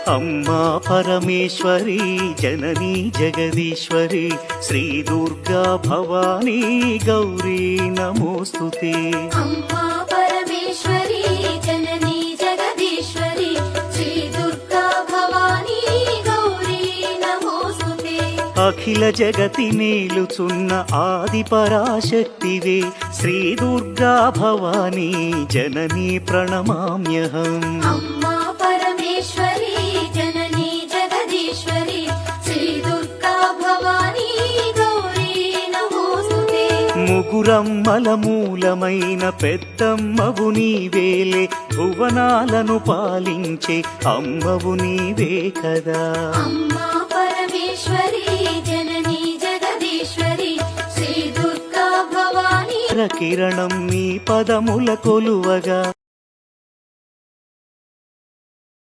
అమ్మా పరమేశ్వరి జననీ జగదీశ్వరి శ్రీ దుర్గా భవానీ గౌరీ నమోస్తుతే. అమ్మా పరమేశ్వరి జననీ జగదీశ్వరి శ్రీ దుర్గా భవానీ గౌరీ నమోస్తుతే. అఖిల జగతి నేలుచున్న ఆది పరాశక్తివే శ్రీ దుర్గా భవానీ జననీ ప్రణమామ్యహం. అమ్మా పరమేశ్వరి జననీ జగదీశ్వరి శ్రీ దుర్గా భవానీ గౌరీ నమోస్తుతే. ముగురమ్మల మూలమైన పెద్దమ్మవు నీవేలే భువనాలను పాలించే అమ్మవు నీవే కదా. అమ్మా పరమేశ్వరి జననీ జగదీశ్వరి శ్రీ దుర్గా భవానీ కిరణం నీ పదముల కొలువగా